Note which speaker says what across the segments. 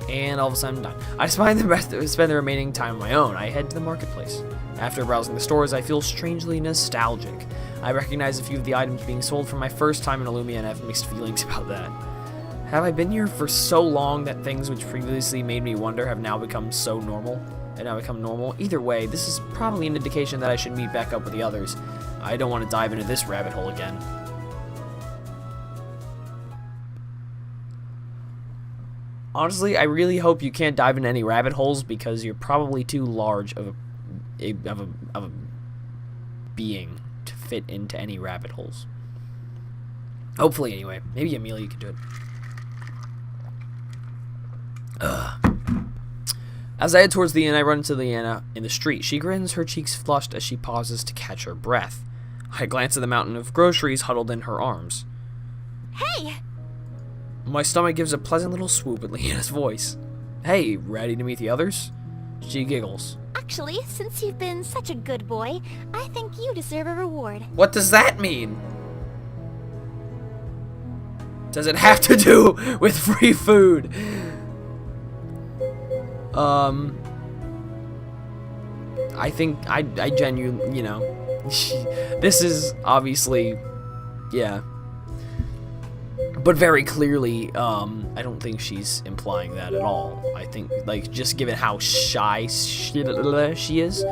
Speaker 1: And all of a sudden, I'm done. I spend the remaining time on my own. I head to the marketplace. After browsing the stores, I feel strangely nostalgic. I recognize a few of the items being sold for my first time in Illumia and have mixed feelings about that. Have I been here for so long that things which previously made me wonder have now become so normal? And now become normal? Either way, this is probably an indication that I should meet back up with the others. I don't want to dive into this rabbit hole again. Honestly, I really hope you can't dive into any rabbit holes because you're probably too large of a being to fit into any rabbit holes. Hopefully, anyway. Maybe Amelia could do it. As I head towards the inn, I run into Leanna in the street. She grins, her cheeks flushed as she pauses to catch her breath. I glance at the mountain of groceries huddled in her arms.
Speaker 2: Hey!
Speaker 1: My stomach gives a pleasant little swoop at Leanna's voice. Hey, ready to meet the others? She giggles.
Speaker 2: Actually, since you've been such a good boy, I think you deserve a reward.
Speaker 1: What does that mean? Does it have to do with free food? I think I genuinely, this is obviously, yeah. But very clearly, I don't think she's implying that at all. I think, like, just given how shy she is,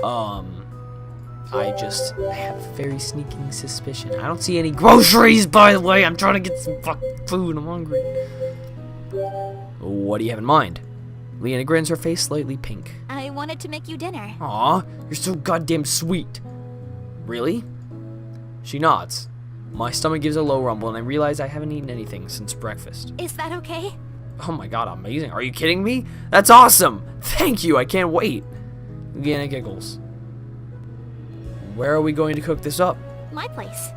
Speaker 1: I just have a very sneaking suspicion. I don't see any groceries, by the way. I'm trying to get some fucking food. I'm hungry. What do you have in mind? Leanna grins, her face slightly pink.
Speaker 2: I wanted to make you dinner.
Speaker 1: Aw, you're so goddamn sweet. Really? She nods. My stomach gives a low rumble, and I realize I haven't eaten anything since breakfast.
Speaker 2: Is that okay?
Speaker 1: Oh my god, amazing. Are you kidding me? That's awesome! Thank you, I can't wait. Leanna giggles. Where are we going to cook this up?
Speaker 2: My place.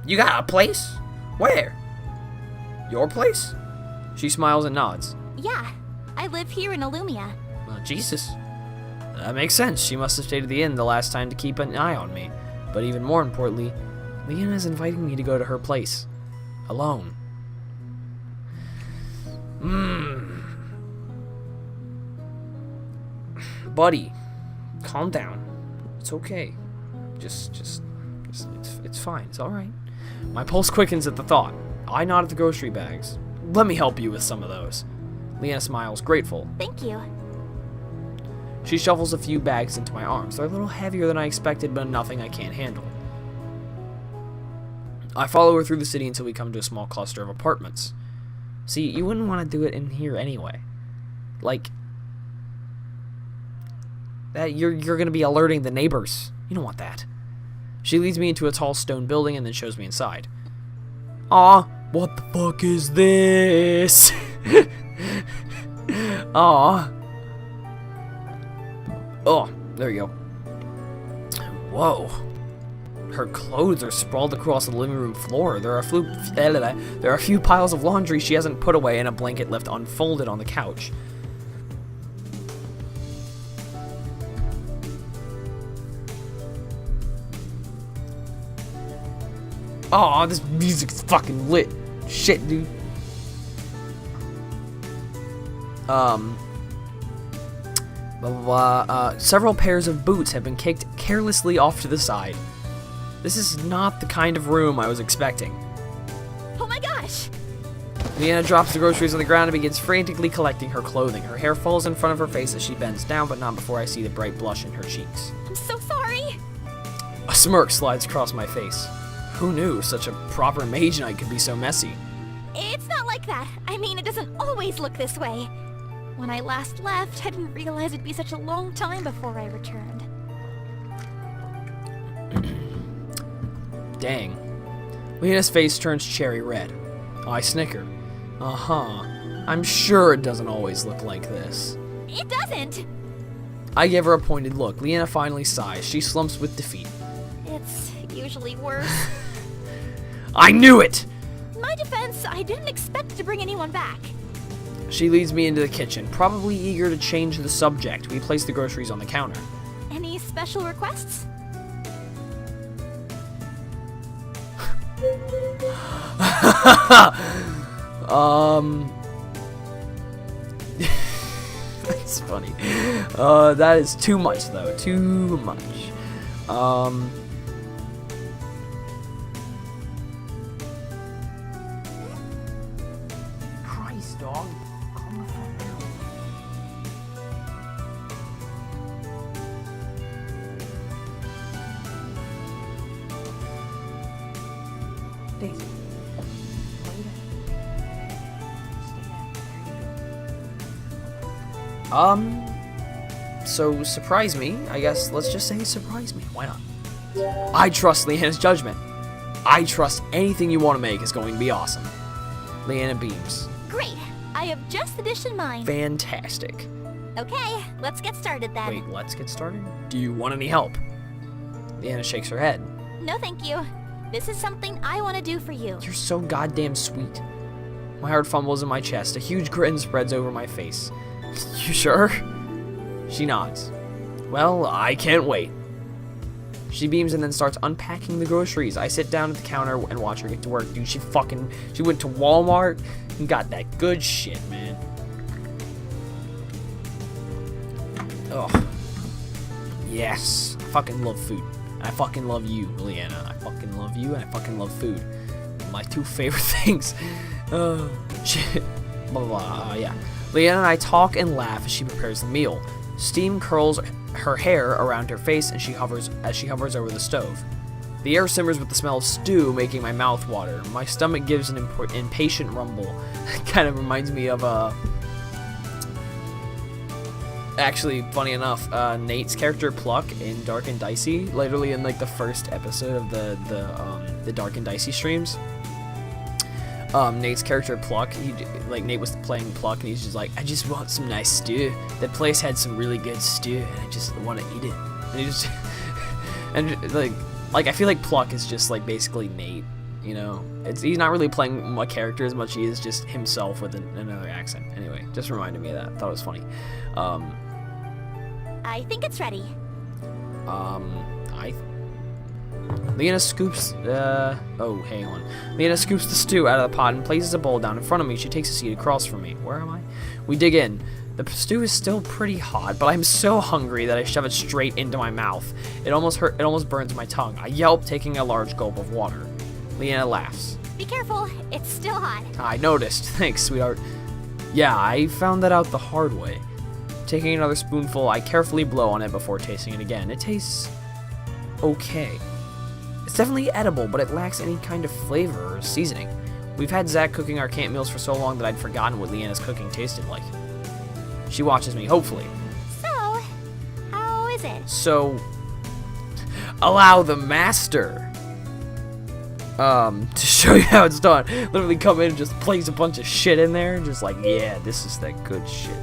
Speaker 1: You got a place? Where? Your place? She smiles and nods.
Speaker 2: Yeah, I live here in Illumia.
Speaker 1: Jesus. That makes sense. She must have stayed at the inn the last time to keep an eye on me. But even more importantly, Leanna is inviting me to go to her place. Alone. Buddy, calm down. It's okay. It's fine. It's alright. My pulse quickens at the thought. I nod at the grocery bags. Let me help you with some of those. Leanna smiles, grateful.
Speaker 2: Thank you.
Speaker 1: She shovels a few bags into my arms. They're a little heavier than I expected, but nothing I can't handle. I follow her through the city until we come to a small cluster of apartments. See, you wouldn't want to do it in here anyway. Like, that you're gonna be alerting the neighbors. You don't want that. She leads me into a tall stone building and then shows me inside. Aw, what the fuck is this? Aw. Oh, there you go. Whoa. Her clothes are sprawled across the living room floor. There are a few piles of laundry she hasn't put away and a blanket left unfolded on the couch. Aw, this music's fucking lit. Shit, dude. Several pairs of boots have been kicked carelessly off to the side. This is not the kind of room I was expecting.
Speaker 2: Oh my gosh!
Speaker 1: Leanna drops the groceries on the ground and begins frantically collecting her clothing. Her hair falls in front of her face as she bends down, but not before I see the bright blush in her cheeks.
Speaker 2: I'm so sorry!
Speaker 1: A smirk slides across my face. Who knew such a proper mage knight could be so messy?
Speaker 2: It's not like that. I mean, it doesn't always look this way. When I last left, I didn't realize it'd be such a long time before I returned.
Speaker 1: Dang. Leanna's face turns cherry red. I snicker. Uh-huh. I'm sure it doesn't always look like this.
Speaker 2: It doesn't!
Speaker 1: I give her a pointed look. Leanna finally sighs. She slumps with defeat.
Speaker 2: It's usually worse.
Speaker 1: I knew it!
Speaker 2: In my defense, I didn't expect to bring anyone back.
Speaker 1: She leads me into the kitchen, probably eager to change the subject. We place the groceries on the counter.
Speaker 2: Any special requests?
Speaker 1: That's funny. That is too much, though. Too much. Christ, dog. Calm the fuck down. Daisy. So surprise me. I guess let's just say surprise me. Why not? I trust Leanna's judgment. I trust anything you want to make is going to be awesome. Leanna beams.
Speaker 2: Great. I have just the dish in mind.
Speaker 1: Fantastic.
Speaker 2: Okay, let's get started then.
Speaker 1: Wait, let's get started? Do you want any help? Leanna shakes her head.
Speaker 2: No, thank you. This is something I want to do for you.
Speaker 1: You're so goddamn sweet. My heart fumbles in my chest. A huge grin spreads over my face. You sure? She nods. Well, I can't wait. She beams and then starts unpacking the groceries. I sit down at the counter and watch her get to work. Dude, she went to Walmart and got that good shit, man. Ugh. Yes. I fucking love food. I fucking love you, Leanna. I fucking love you and I fucking love food. My two favorite things. Shit. Blah, blah, blah. Yeah. Leanna and I talk and laugh as she prepares the meal. Steam curls her hair around her face as she hovers over the stove. The air simmers with the smell of stew, making my mouth water. My stomach gives an impatient rumble. Kind of reminds me of actually, funny enough, Nate's character Pluck in Dark and Dicey, literally in like the first episode of the Dark and Dicey streams. Nate's character Pluck, Nate was playing Pluck, and he's just like, I just want some nice stew. That place had some really good stew, and I just want to eat it. And he just, and like I feel like Pluck is just like basically Nate, you know. He's not really playing a character as much as he is just himself with another accent. Anyway, just reminded me of that. Thought it was funny.
Speaker 2: I think it's ready.
Speaker 1: Leanna scoops, oh, hang on. Leanna scoops the stew out of the pot and places a bowl down in front of me. She takes a seat across from me. Where am I? We dig in. The stew is still pretty hot, but I'm so hungry that I shove it straight into my mouth. It almost burns my tongue. I yelp, taking a large gulp of water. Leanna laughs.
Speaker 2: Be careful, it's still hot.
Speaker 1: I noticed. Thanks, sweetheart. Yeah, I found that out the hard way. Taking another spoonful, I carefully blow on it before tasting it again. It tastes okay. It's definitely edible, but it lacks any kind of flavor or seasoning. We've had Zach cooking our camp meals for so long that I'd forgotten what Leanna's cooking tasted like. She watches me, hopefully.
Speaker 2: So, how is it?
Speaker 1: So, allow the master to show you how it's done. Literally come in and just place a bunch of shit in there, just like, yeah, this is that good shit.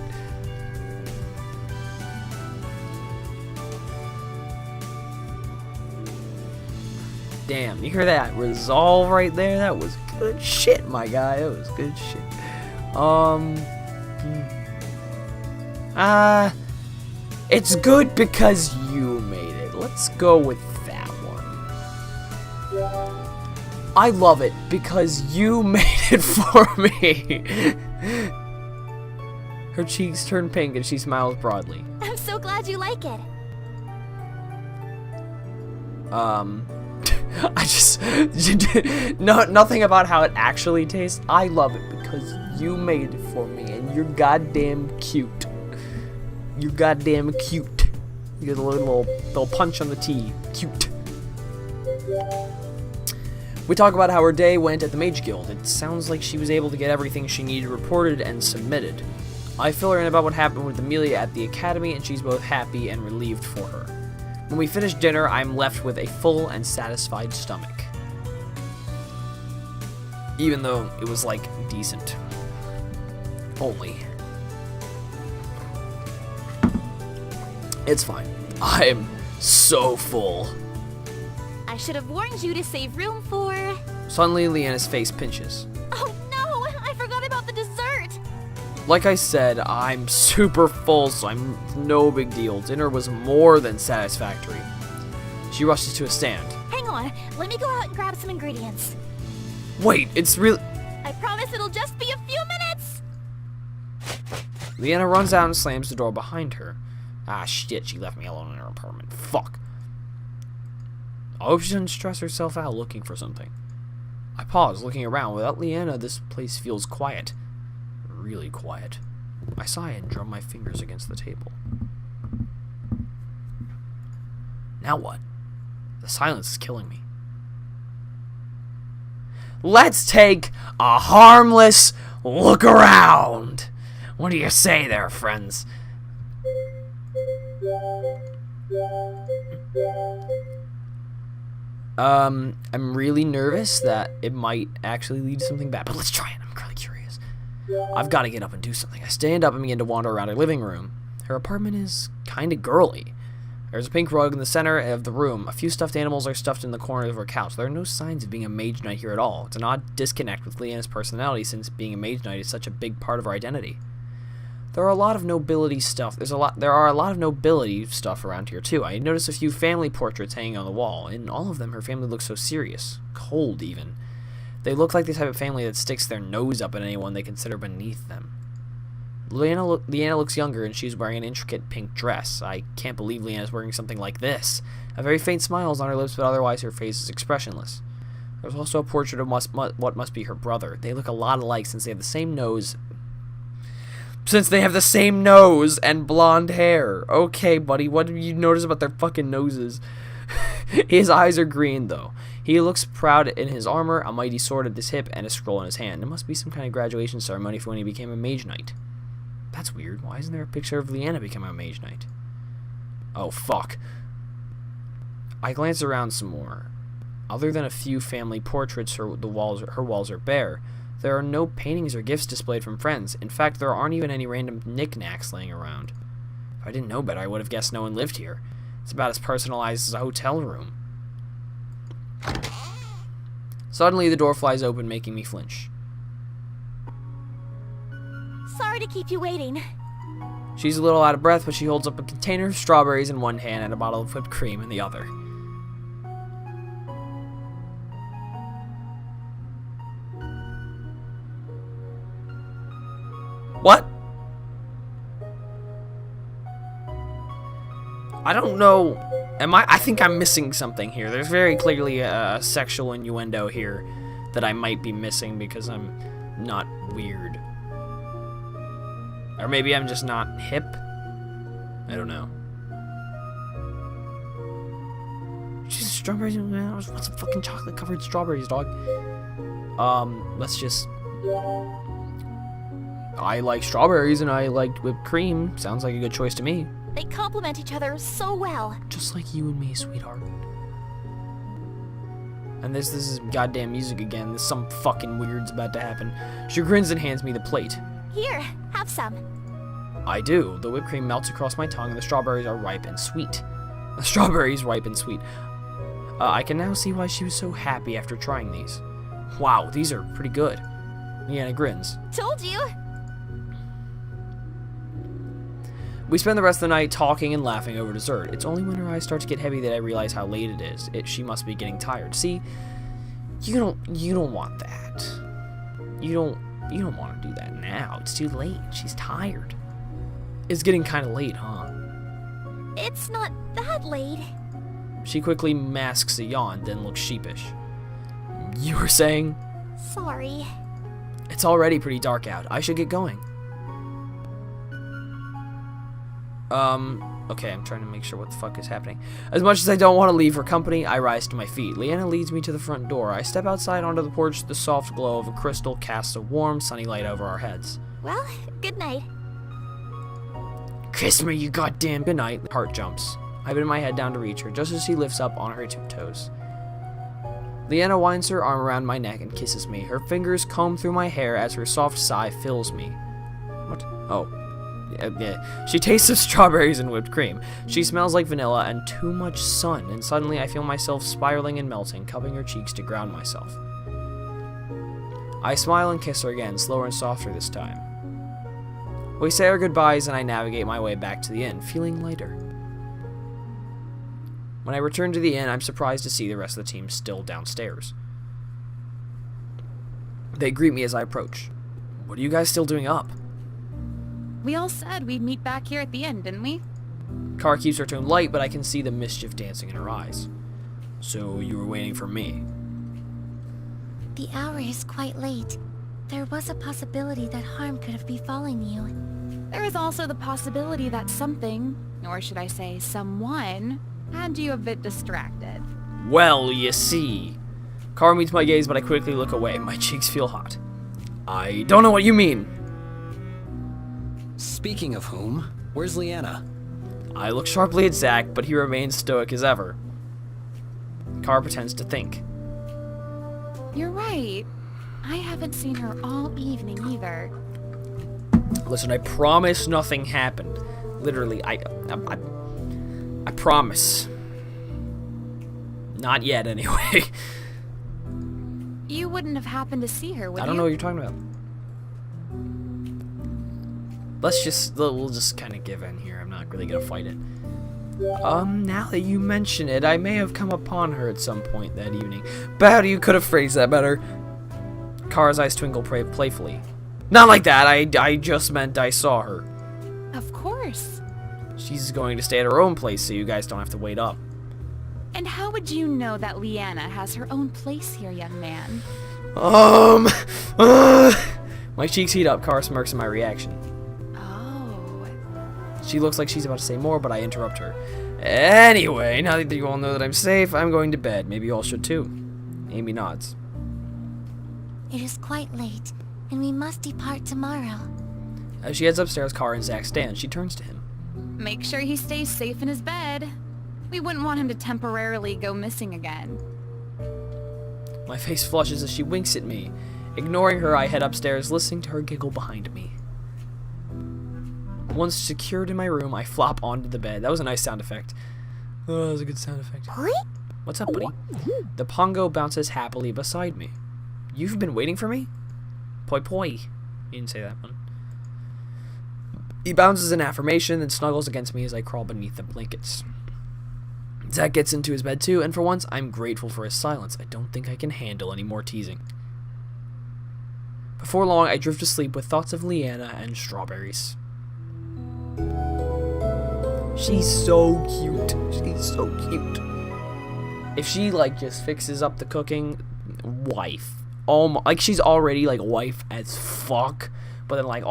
Speaker 1: Damn, you hear that resolve right there? That was good shit, my guy. That was good shit. It's good because you made it. Let's go with that one. I love it because you made it for me. Her cheeks turn pink and she smiles broadly.
Speaker 2: I'm so glad you like it.
Speaker 1: I just nothing about how it actually tastes. I love it because you made it for me, and you're goddamn cute. You're goddamn cute. You get a little punch on the T. Cute. We talk about how her day went at the Mage Guild. It sounds like she was able to get everything she needed reported and submitted. I fill her in about what happened with Amelia at the academy, and she's both happy and relieved for her. When we finish dinner, I'm left with a full and satisfied stomach. Even though it was, like, decent. Only. It's fine. I'm so full.
Speaker 2: I should have warned you to save room for...
Speaker 1: Suddenly, Leanna's face pinches.
Speaker 2: Oh no! I forgot about the dessert!
Speaker 1: Like I said, I'm super full, so I'm no big deal. Dinner was more than satisfactory. She rushes to a stand.
Speaker 2: Hang on, let me go out and grab some ingredients.
Speaker 1: Wait, it's really...
Speaker 2: I promise it'll just be a few minutes!
Speaker 1: Leanna runs out and slams the door behind her. Ah, shit, she left me alone in her apartment. Fuck. I hope she doesn't stress herself out looking for something. I pause, looking around. Without Leanna, this place feels quiet. Really quiet. I sigh and drum my fingers against the table. Now what? The silence is killing me. Let's take a harmless look around. What do you say there, friends? I'm really nervous that it might actually lead to something bad, but let's try it. I'm really curious. I've got to get up and do something. I stand up and begin to wander around her living room. Her apartment is kind of girly. There's a pink rug in the center of the room. A few stuffed animals are stuffed in the corners of her couch. There are no signs of being a mage knight here at all. It's an odd disconnect with Leanna's personality, since being a mage knight is such a big part of her identity. There are a lot of nobility stuff. There are a lot of nobility stuff around here too. I noticed a few family portraits hanging on the wall. In all of them, her family looks so serious, cold even. They look like the type of family that sticks their nose up at anyone they consider beneath them. Leanna looks younger, and she's wearing an intricate pink dress. I can't believe Leanna's wearing something like this. A very faint smile is on her lips, but otherwise her face is expressionless. There's also a portrait of what must be her brother. They look a lot alike since they have the same nose. And blonde hair. Okay, buddy, what did you notice about their fucking noses? His eyes are green, though. He looks proud in his armor, a mighty sword at his hip, and a scroll in his hand. It must be some kind of graduation ceremony for when he became a mage knight. That's weird. Why isn't there a picture of Leanna becoming a mage knight? Oh, fuck. I glance around some more. Other than a few family portraits, her walls are bare. There are no paintings or gifts displayed from friends. In fact, there aren't even any random knickknacks laying around. If I didn't know better, I would have guessed no one lived here. It's about as personalized as a hotel room. Suddenly, the door flies open, making me flinch.
Speaker 2: Sorry to keep you waiting.
Speaker 1: She's a little out of breath, but she holds up a container of strawberries in one hand and a bottle of whipped cream in the other. What? I don't know. I think I'm missing something here. There's very clearly a sexual innuendo here that I might be missing because I'm not weird. Or maybe I'm just not hip. I don't know. She's strawberries. What's some fucking chocolate covered strawberries, dog? Let's just. I like strawberries and I liked whipped cream. Sounds like a good choice to me.
Speaker 2: They complement each other so well.
Speaker 1: Just like you and me, sweetheart. And this is goddamn music again. There's some fucking weird's about to happen. She grins and hands me the plate.
Speaker 2: Here, have some.
Speaker 1: I do. The whipped cream melts across my tongue and the strawberries are ripe and sweet. The strawberries ripe and sweet. I can now see why she was so happy after trying these. Wow, these are pretty good. Leanna grins.
Speaker 2: Told you.
Speaker 1: We spend the rest of the night talking and laughing over dessert. It's only when her eyes start to get heavy that I realize how late it is. She must be getting tired. See, you don't want that. You don't want to do that now. It's too late. She's tired. It's getting kind of late, huh?
Speaker 2: It's not that late.
Speaker 1: She quickly masks a yawn, then looks sheepish. You were saying?
Speaker 2: Sorry.
Speaker 1: It's already pretty dark out. I should get going. Okay, I'm trying to make sure what the fuck is happening. As much as I don't want to leave her company, I rise to my feet. Leanna leads me to the front door. I step outside onto the porch. The soft glow of a crystal casts a warm, sunny light over our heads.
Speaker 2: Well, good night.
Speaker 1: Kiss me, you goddamn good night. Heart jumps. I bend my head down to reach her, just as she lifts up on her tiptoes. Leanna winds her arm around my neck and kisses me. Her fingers comb through my hair as her soft sigh fills me. What? Oh. Yeah. She tastes of strawberries and whipped cream. She smells like vanilla and too much sun, and suddenly I feel myself spiraling and melting, cupping her cheeks to ground myself. I smile and kiss her again, slower and softer this time. We say our goodbyes and I navigate my way back to the inn, feeling lighter. When I return to the inn, I'm surprised to see the rest of the team still downstairs. They greet me as I approach. What are you guys still doing up?
Speaker 3: We all said we'd meet back here at the end, didn't we?
Speaker 1: Car keeps her tone light, but I can see the mischief dancing in her eyes. So you were waiting for me?
Speaker 4: The hour is quite late. There was a possibility that harm could have befallen you.
Speaker 3: There is also the possibility that something, or should I say someone, had you a bit distracted.
Speaker 1: Well, you see. Car meets my gaze, but I quickly look away. My cheeks feel hot. I don't know what you mean.
Speaker 5: Speaking of whom, where's Leanna?
Speaker 1: I look sharply at Zach, but he remains stoic as ever. Car pretends to think.
Speaker 3: You're right. I haven't seen her all evening either.
Speaker 1: Listen, I promise nothing happened. Literally, I promise. Not yet, anyway.
Speaker 3: You wouldn't have happened to see her, would you?
Speaker 1: I don't know what you're talking about. We'll just kind of give in here. I'm not really gonna fight it. Now that you mention it, I may have come upon her at some point that evening. But you could have phrased that better. Kara's eyes twinkle playfully. Not like that, I just meant I saw her.
Speaker 3: Of course.
Speaker 1: She's going to stay at her own place, so you guys don't have to wait up.
Speaker 3: And how would you know that Leanna has her own place here, young man?
Speaker 1: My cheeks heat up, Kara smirks at my reaction.
Speaker 3: Oh.
Speaker 1: She looks like she's about to say more, but I interrupt her. Anyway, now that you all know that I'm safe, I'm going to bed. Maybe you all should too. Amy nods.
Speaker 4: It is quite late, and we must depart tomorrow.
Speaker 1: As she heads upstairs, Kara and Zach stand. She turns to him.
Speaker 3: Make sure he stays safe in his bed. We wouldn't want him to temporarily go missing again.
Speaker 1: My face flushes as she winks at me. Ignoring her, I head upstairs, listening to her giggle behind me. Once secured in my room, I flop onto the bed. That was a nice sound effect. Oh, that was a good sound effect. What's up, buddy? The pongo bounces happily beside me. You've been waiting for me? Poi poi. You didn't say that one. He bounces in affirmation and snuggles against me as I crawl beneath the blankets. Zach gets into his bed too, and for once, I'm grateful for his silence. I don't think I can handle any more teasing. Before long, I drift to sleep with thoughts of Leanna and strawberries. She's so cute. She's so cute. If she, like, just fixes up the cooking, wife. Like, she's already, like, wife as fuck. But then, like,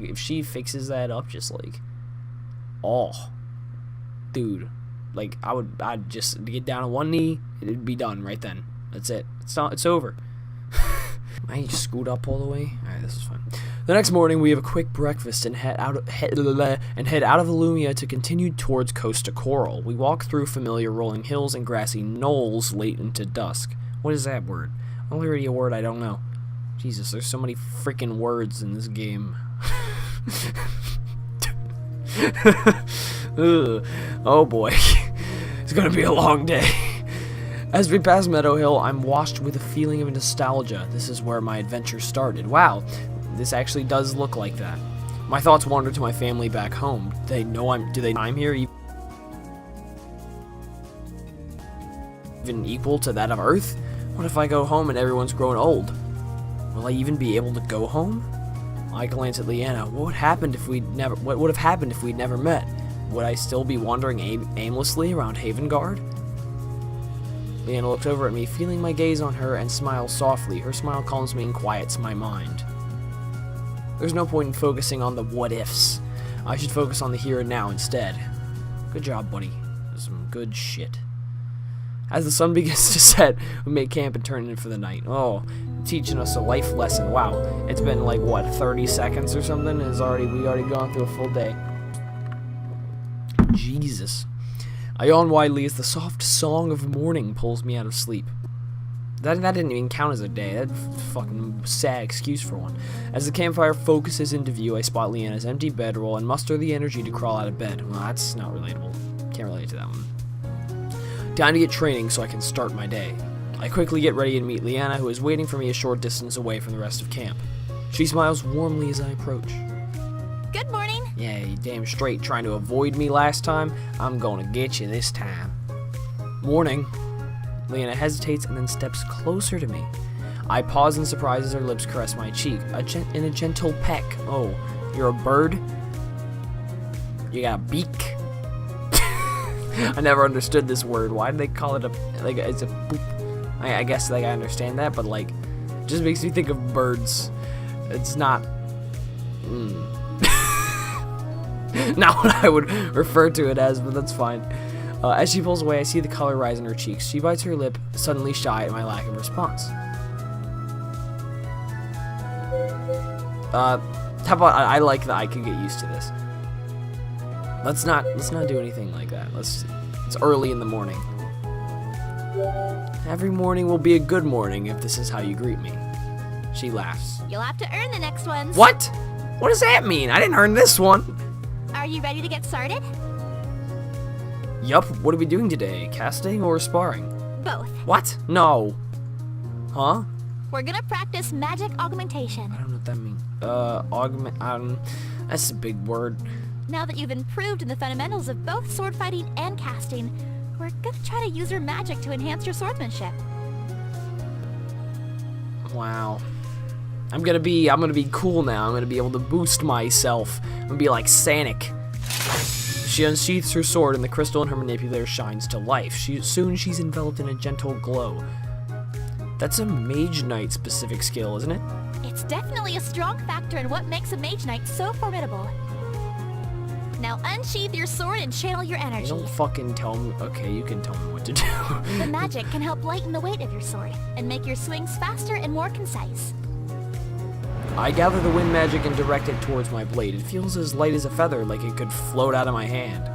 Speaker 1: if she fixes that up, just, like, dude. Like, I'd just get down on one knee, it'd be done right then. That's it. It's over. I need to scoot up all the way. Alright, this is fine. The next morning, we have a quick breakfast and head out of Illumia to continue towards Costa Coral. We walk through familiar rolling hills and grassy knolls late into dusk. What is that word? Only really a word I don't know. Jesus, there's so many freaking words in this game. Ugh. Oh boy. It's gonna be a long day. As we pass Meadow Hill, I'm washed with a feeling of nostalgia. This is where my adventure started. Wow, this actually does look like that. My thoughts wander to my family back home. Do they know I'm here even equal to that of Earth? What if I go home and everyone's grown old? Will I even be able to go home? I glance at Leanna. What would have happened if we'd never met? Would I still be wandering aimlessly around Havengard? Leanna looks over at me, feeling my gaze on her, and smiles softly. Her smile calms me and quiets my mind. There's no point in focusing on the what-ifs. I should focus on the here and now instead. Good job, buddy. Some good shit. As the sun begins to set, we make camp and turn in for the night. Oh, teaching us a life lesson. Wow, it's been like, what, 30 seconds or something? We already gone through a full day. Jesus. I yawn widely as the soft song of morning pulls me out of sleep. That didn't even count as a day. That's a fucking sad excuse for one. As the campfire focuses into view, I spot Leanna's empty bedroll and muster the energy to crawl out of bed. Well, that's not relatable. Can't relate to that one. Time to get training so I can start my day. I quickly get ready and meet Leanna, who is waiting for me a short distance away from the rest of camp. She smiles warmly as I approach.
Speaker 2: Good morning.
Speaker 1: Yeah, you damn straight trying to avoid me last time. I'm gonna get you this time. Morning. Leanna hesitates and then steps closer to me. I pause in surprise as her lips caress my cheek, in a gentle peck. Oh, you're a bird? You got a beak. I never understood this word. Why do they call it it's a boop? I guess like I understand that, but like, it just makes me think of birds. It's not. Not what I would refer to it as, but that's fine. As she pulls away, I see the color rise in her cheeks. She bites her lip, suddenly shy at my lack of response. How about I like that I can get used to this. Let's not do anything like that. It's early in the morning. Every morning will be a good morning if this is how you greet me. She laughs.
Speaker 2: You'll have to earn the next ones.
Speaker 1: What? What does that mean? I didn't earn this one.
Speaker 2: Are you ready to get started?
Speaker 1: Yup, what are we doing today? Casting or sparring?
Speaker 2: Both.
Speaker 1: What? No. Huh?
Speaker 2: We're gonna practice magic augmentation.
Speaker 1: I don't know what that means. That's a big word.
Speaker 2: Now that you've improved in the fundamentals of both sword fighting and casting, we're gonna try to use your magic to enhance your swordsmanship.
Speaker 1: Wow. I'm gonna be cool now. I'm gonna be able to boost myself. I'm gonna be like Sonic. She unsheaths her sword and the crystal in her manipulator shines to life. Soon she's enveloped in a gentle glow. That's a Mage Knight specific skill, isn't it?
Speaker 2: It's definitely a strong factor in what makes a Mage Knight so formidable. Now unsheath your sword and channel your energy.
Speaker 1: Don't fucking tell me. Okay, you can tell me what to do.
Speaker 2: The magic can help lighten the weight of your sword and make your swings faster and more concise.
Speaker 1: I gather the wind magic and direct it towards my blade. It feels as light as a feather, like it could float out of my hand.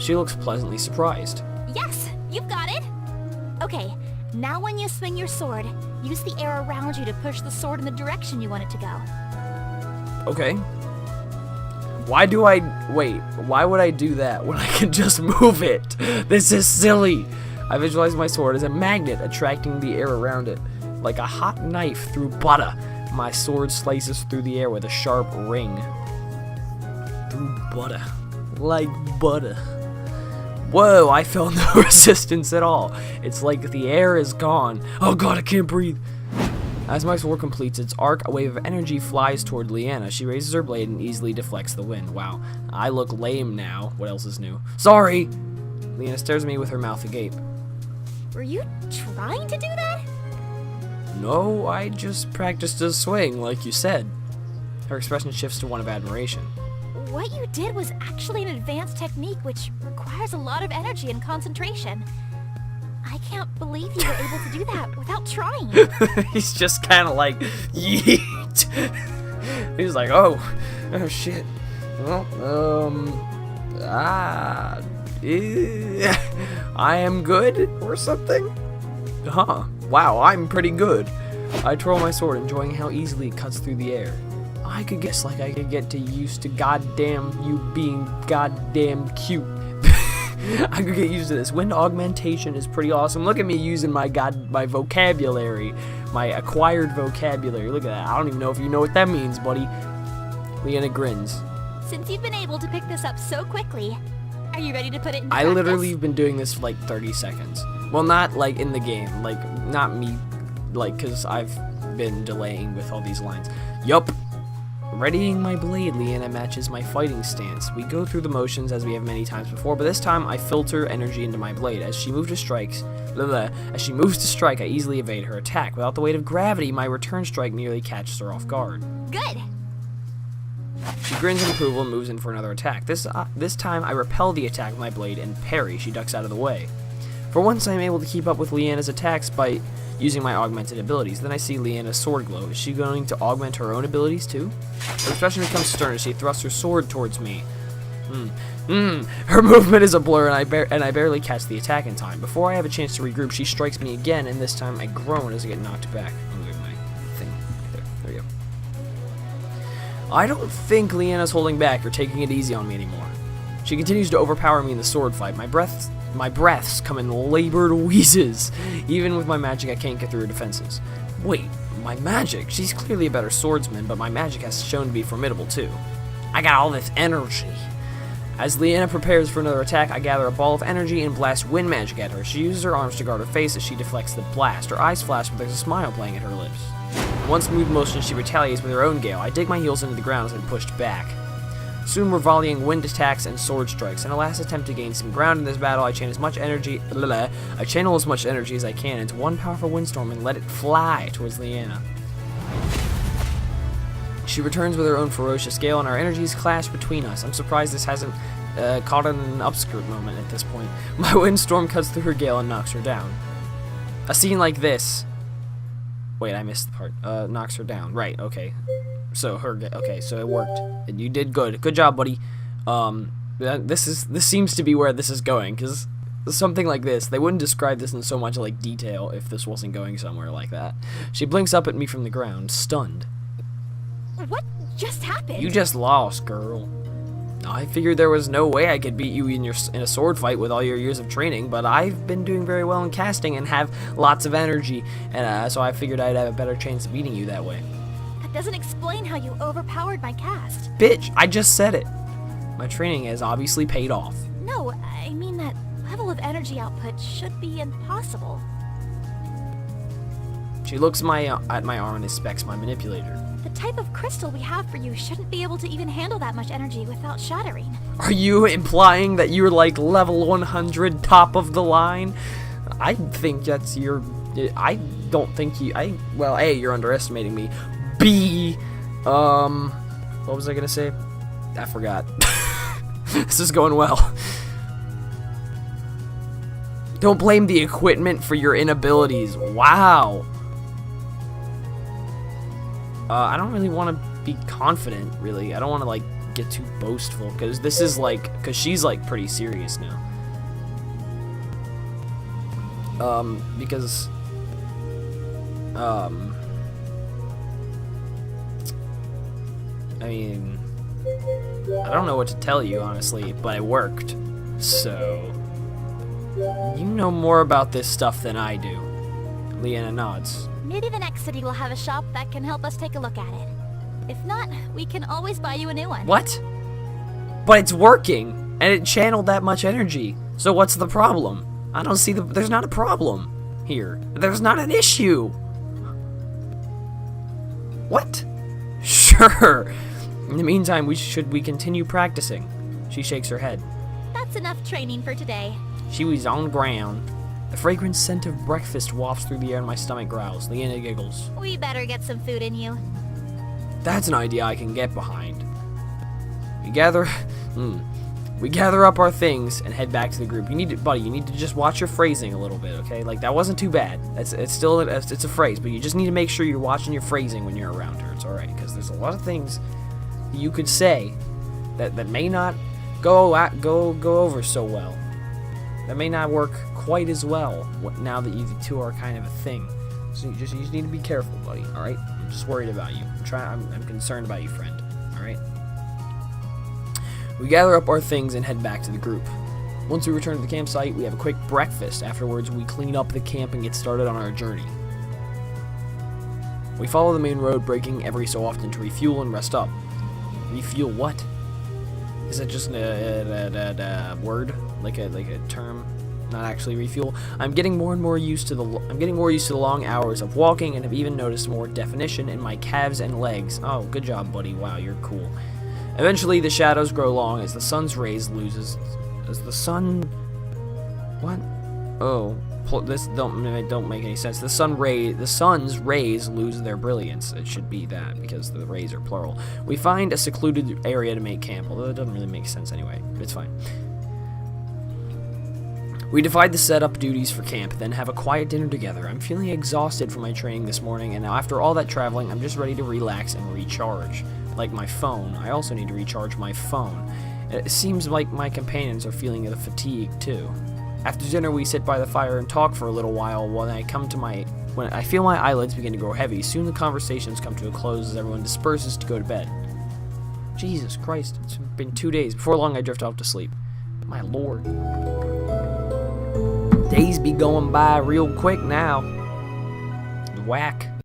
Speaker 1: She looks pleasantly surprised.
Speaker 2: Yes, you've got it. Okay, now when you swing your sword, use the air around you to push the sword in the direction you want it to go.
Speaker 1: Okay. Why would I do that when I can just move it? This is silly. I visualize my sword as a magnet attracting the air around it. Like a hot knife through butter, my sword slices through the air with a sharp ring. Through butter. Like butter. Whoa, I felt no resistance at all. It's like the air is gone. Oh god, I can't breathe. As my sword completes its arc, a wave of energy flies toward Leanna. She raises her blade and easily deflects the wind. Wow, I look lame now. What else is new? Sorry! Leanna stares at me with her mouth agape.
Speaker 2: Were you trying to do that?
Speaker 1: No, I just practiced a swing, like you said. Her expression shifts to one of admiration.
Speaker 2: What you did was actually an advanced technique which requires a lot of energy and concentration. I can't believe you were able to do that without trying.
Speaker 1: He's just kind of like, yeet. He's like, oh shit. Well, I am good or something? Huh. Wow, I'm pretty good. I twirl my sword, enjoying how easily it cuts through the air. I could guess like I could get used to goddamn you being goddamn cute. I could get used to this. Wind augmentation is pretty awesome. Look at me using my vocabulary. My acquired vocabulary. Look at that. I don't even know if you know what that means, buddy. Leanna grins.
Speaker 2: Since you've been able to pick this up so quickly, are you ready to put it into
Speaker 1: I
Speaker 2: practice?
Speaker 1: literally have been doing this for like 30 seconds. Well, not like in the game. Like, not me. Like, because I've been delaying with all these lines. Yup. Readying my blade, Leanna matches my fighting stance. We go through the motions as we have many times before, but this time I filter energy into my blade. As she moves to strike, I easily evade her attack. Without the weight of gravity, my return strike nearly catches her off guard.
Speaker 2: Good.
Speaker 1: She grins in approval and moves in for another attack. This time I repel the attack with my blade and parry. She ducks out of the way. For once, I am able to keep up with Leanna's attacks by using my augmented abilities. Then I see Leanna's sword glow. Is she going to augment her own abilities too? Her expression becomes stern as she thrusts her sword towards me. Her movement is a blur, and I barely catch the attack in time. Before I have a chance to regroup, she strikes me again, and this time I groan as I get knocked back. Look at my thing. There we go. I don't think Leanna's holding back or taking it easy on me anymore. She continues to overpower me in the sword fight. My breaths come in labored wheezes. Even with my magic, I can't get through her defenses. Wait, my magic? She's clearly a better swordsman, but my magic has shown to be formidable too. I got all this energy. As Leanna prepares for another attack, I gather a ball of energy and blast wind magic at her. She uses her arms to guard her face as she deflects the blast. Her eyes flash, but there's a smile playing at her lips. In one smooth motion, she retaliates with her own gale. I dig my heels into the ground as I'm pushed back. Soon we're volleying wind attacks and sword strikes. In a last attempt to gain some ground in this battle, I channel as much energy as I can into one powerful windstorm and let it fly towards Leanna. She returns with her own ferocious gale, and our energies clash between us. I'm surprised this hasn't caught in an upskirt moment at this point. My windstorm cuts through her gale and knocks her down. A scene like this... Wait, I missed the part. Knocks her down. Right, okay. So so it worked. And you did good. Good job, buddy. This seems to be where this is going, because something like this, they wouldn't describe this in so much like detail if this wasn't going somewhere like that. She blinks up at me from the ground, stunned.
Speaker 2: What just happened?
Speaker 1: You just lost, girl. I figured there was no way I could beat you in a sword fight with all your years of training, but I've been doing very well in casting and have lots of energy, and so I figured I'd have a better chance of beating you that way.
Speaker 2: That doesn't explain how you overpowered my cast.
Speaker 1: Bitch, I just said it. My training has obviously paid off.
Speaker 2: No, I mean that level of energy output should be impossible.
Speaker 1: She looks at my arm and inspects my manipulator.
Speaker 2: The type of crystal we have for you shouldn't be able to even handle that much energy without shattering.
Speaker 1: Are you implying that you're like level 100, top of the line? I think that's your... I don't think you... Well, A, you're underestimating me. B, what was I gonna say? I forgot. This is going well. Don't blame the equipment for your inabilities. Wow. I don't really want to be confident, really. I don't want to, like, get too boastful, because this is, like, because she's, like, pretty serious now. Because, I mean, I don't know what to tell you, honestly, but it worked. So, you know more about this stuff than I do. Leanna nods.
Speaker 2: Maybe the next city will have a shop that can help us take a look at it. If not, we can always buy you a new one.
Speaker 1: What? But it's working, and it channeled that much energy. So what's the problem? I don't see there's not a problem here. There's not an issue. What? Sure. In the meantime, we continue practicing. She shakes her head.
Speaker 2: That's enough training for today.
Speaker 1: She was on the ground. The fragrant scent of breakfast wafts through the air and my stomach growls. Leanna giggles.
Speaker 2: We better get some food in you.
Speaker 1: That's an idea I can get behind. We gather up our things and head back to the group. You need to just watch your phrasing a little bit, okay? Like, that wasn't too bad. It's still a phrase, but you just need to make sure you're watching your phrasing when you're around her. It's all right, because there's a lot of things you could say that may not go over so well. That may not work quite as well now that you two are kind of a thing. So you just need to be careful, buddy. All right? I'm just worried about you. I'm concerned about you, friend. All right? We gather up our things and head back to the group. Once we return to the campsite, we have a quick breakfast. Afterwards, we clean up the camp and get started on our journey. We follow the main road, breaking every so often to refuel and rest up. Refuel what? Is that just a word, like a term? Not actually refuel. I'm getting more used to the long hours of walking, and have even noticed more definition in my calves and legs. Oh, good job, buddy. Wow, you're cool. Eventually, the shadows grow long as the sun's rays loses. As the sun, what? Oh, this don't make any sense. The sun's rays lose their brilliance. It should be that, because the rays are plural. We find a secluded area to make camp, although it doesn't really make sense anyway. It's fine. We divide the setup duties for camp, then have a quiet dinner together. I'm feeling exhausted from my training this morning, and after all that traveling, I'm just ready to relax and recharge. Like my phone, I also need to recharge my phone. It seems like my companions are feeling the fatigue too. After dinner, we sit by the fire and talk for a little while when I feel my eyelids begin to grow heavy. Soon the conversations come to a close as everyone disperses to go to bed. Jesus Christ, it's been 2 days. Before long, I drift off to sleep. My lord. Days be going by real quick now. Whack.